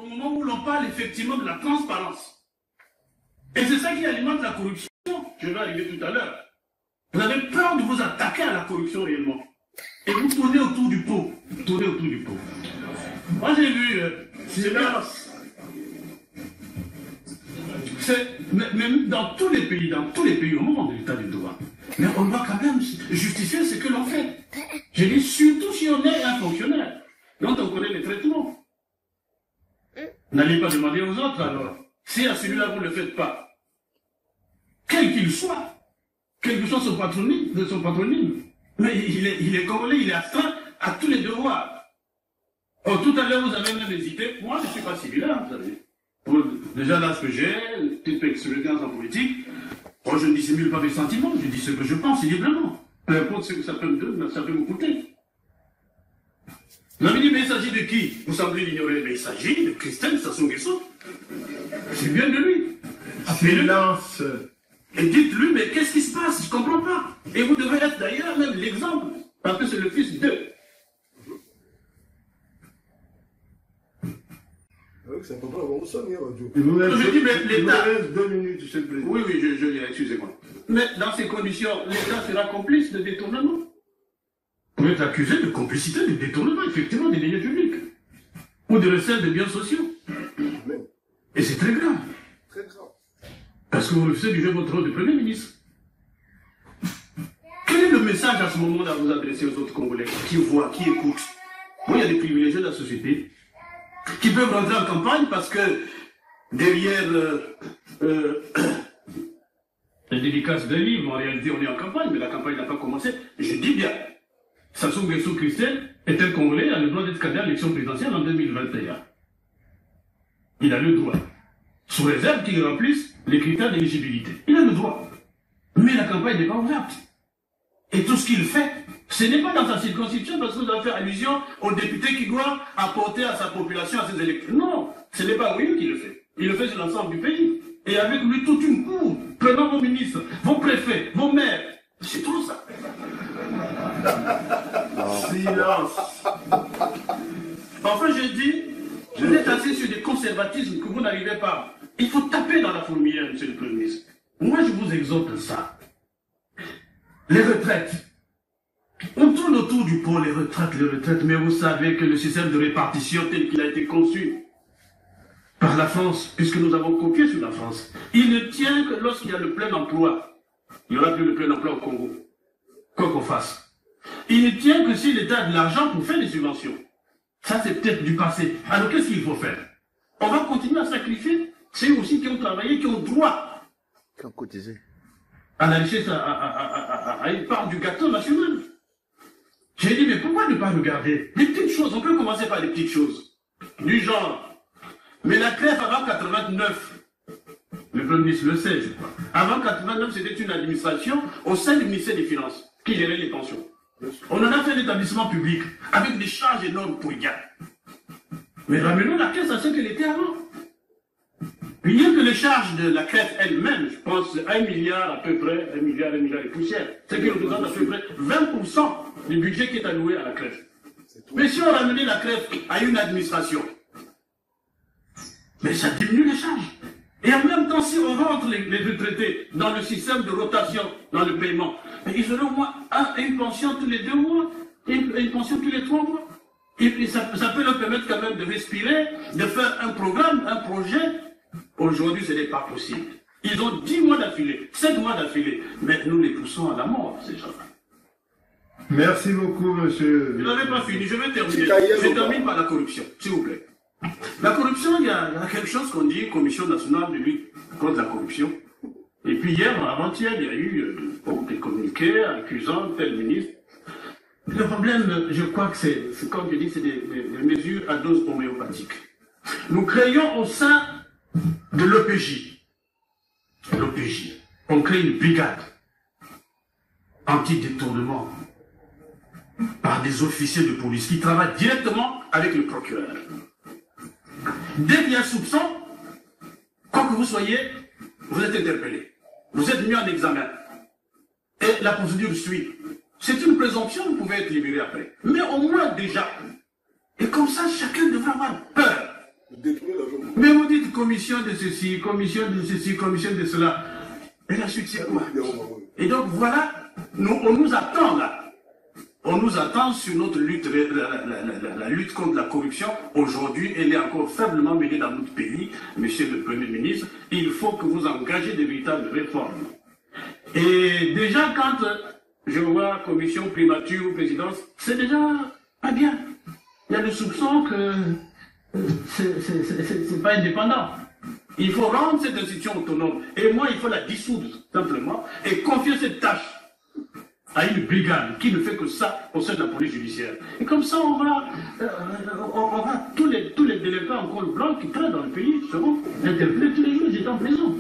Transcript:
au moment où l'on parle effectivement de la transparence. Et c'est ça qui alimente la corruption. Je vais arriver tout à l'heure. Vous avez peur de vous attaquer à la corruption réellement. Et vous tournez autour du pot. Vous tournez autour du pot. Moi j'ai vu silence. Même dans tous les pays, au moment de l'état du droit, mais on doit quand même justifier ce que l'on fait. Je dis surtout si on est un fonctionnaire, dont on connaît les traitements. N'allez pas demander aux autres alors. Si à celui-là vous ne le faites pas, quel qu'il soit, quel que soit son patronyme, mais il est congolais, il est astreint à tous les devoirs. Oh, tout à l'heure vous avez même hésité, moi je ne suis pas civilaire, vous savez. Déjà l'âge que j'ai, petite expérience en politique, moi je ne dissimule pas mes sentiments, je dis ce que je pense librement. Peu importe ce que ça peut me coûter. Vous avez dit, mais il s'agit de qui? Vous semblez l'ignorer, mais il s'agit de Christelle Sassou Nguesso. C'est bien de lui. Silence. Et dites-lui, mais qu'est-ce qui se passe? Je ne comprends pas. Et vous devez être d'ailleurs même l'exemple, parce que c'est le fils d'eux. C'est pas grave, on sonne, je dis, mais l'État... 2 minutes, monsieur le président. Oui, je dirais, excusez-moi. Mais dans ces conditions, l'État sera complice de détournement. Vous êtes accusé de complicité de détournement, effectivement, des deniers publics. Ou de recel de biens sociaux. Et c'est très grave. Très grave. Parce que vous refusez de jouer votre rôle de Premier ministre. Quel est le message à ce moment-là à vous adresser aux autres Congolais qui voient, qui écoutent? Bon, il y a des privilégiés de la société qui peuvent rentrer en campagne parce que derrière la dédicace d'un livre, en réalité on est en campagne, mais la campagne n'a pas commencé. Je dis bien, Sassou Nguesso Christelle est un Congolais, il a le droit d'être candidat à l'élection présidentielle en 2021. Il a le droit. Sous réserve qu'il remplisse les critères d'éligibilité. Il a le droit. Mais la campagne n'est pas ouverte. Et tout ce qu'il fait, ce n'est pas dans sa circonscription parce que vous avez fait allusion au député qui doit apporter à sa population, à ses électeurs. Non, ce n'est pas lui qui le fait. Il le fait sur l'ensemble du pays. Et avec lui toute une cour, prenant vos ministres, vos préfets, vos maires. C'est tout ça. Silence. Enfin, je dis, vous êtes assis sur des conservatismes que vous n'arrivez pas. Il faut taper dans la fourmilière, monsieur le Premier ministre. Moi, je vous exhorte ça. Les retraites. On tourne autour du pot, les retraites, mais vous savez que le système de répartition tel qu'il a été conçu par la France, puisque nous avons copié sur la France, il ne tient que lorsqu'il y a le plein emploi. Il n'y aura plus le plein emploi au Congo. Quoi qu'on fasse. Il ne tient que si l'État a de l'argent pour faire des subventions. Ça, c'est peut-être du passé. Alors, qu'est-ce qu'il faut faire? On va continuer à sacrifier ceux aussi qui ont travaillé, qui ont droit. Qui ont cotisé. À la richesse, à une part du gâteau national. J'ai dit, mais pourquoi ne pas regarder des petites choses? On peut commencer par des petites choses. Du genre. Mais la CREF avant 89, le Premier ministre le sait, je crois. Avant 89, c'était une administration au sein du ministère des Finances qui gérait les pensions. On en a fait un établissement public avec des charges énormes pour y gagner. Mais ramenons la caisse à ce qu'elle était avant. Rien que les charges de la CREF elle-même, je pense, 1 milliard à peu près, 1 milliard et poussière. Ce qui représente à peu près 20% du budget qui est alloué à la CREF. Mais si on ramenait la CREF à une administration, mais ça diminue les charges. Et en même temps, si on rentre les retraités dans le système de rotation, dans le paiement, ils auront au moins une pension tous les 2 mois, une pension tous les 3 mois. Et ça peut leur permettre quand même de respirer, de faire un programme, un projet. Aujourd'hui, ce n'est pas possible. Ils ont 10 mois d'affilée, 7 mois d'affilée. Mais nous les poussons à la mort, ces gens-là. Merci beaucoup, monsieur. Je n'avais pas fini, je vais terminer. Je termine par la corruption, s'il vous plaît. La corruption, il y a quelque chose qu'on dit, Commission nationale de lutte contre la corruption. Et puis hier, avant-hier, il y a eu des communiqués accusant tel ministre. Le problème, je crois que c'est comme je dis, c'est des mesures à dose homéopathique. Nous créons au sein de l'OPJ, on crée une brigade anti-détournement par des officiers de police qui travaillent directement avec le procureur. Dès qu'il y a soupçon, quoi que vous soyez, vous êtes interpellé. Vous êtes mis en examen. Et la procédure suit. C'est une présomption, vous pouvez être libéré après. Mais au moins déjà. Et comme ça, chacun devrait avoir peur Détourner l'argent. Mais vous dites commission de ceci, commission de cela. Et la suite, c'est quoi? Et donc voilà, on nous attend là. On nous attend sur notre lutte, la lutte contre la corruption. Aujourd'hui, elle est encore faiblement menée dans notre pays, monsieur le Premier ministre. Il faut que vous engagez de véritables réformes. Et déjà, quand je vois commission primature ou présidence, c'est déjà pas bien. Il y a le soupçon que c'est pas indépendant. Il faut rendre cette institution autonome. Et moi, il faut la dissoudre, simplement, et confier cette tâche à une brigade qui ne fait que ça au sein de la police judiciaire. Et comme ça, on va tous les délinquants en col blanc qui traînent dans le pays seront interpellés tous les jours, ils étaient en prison.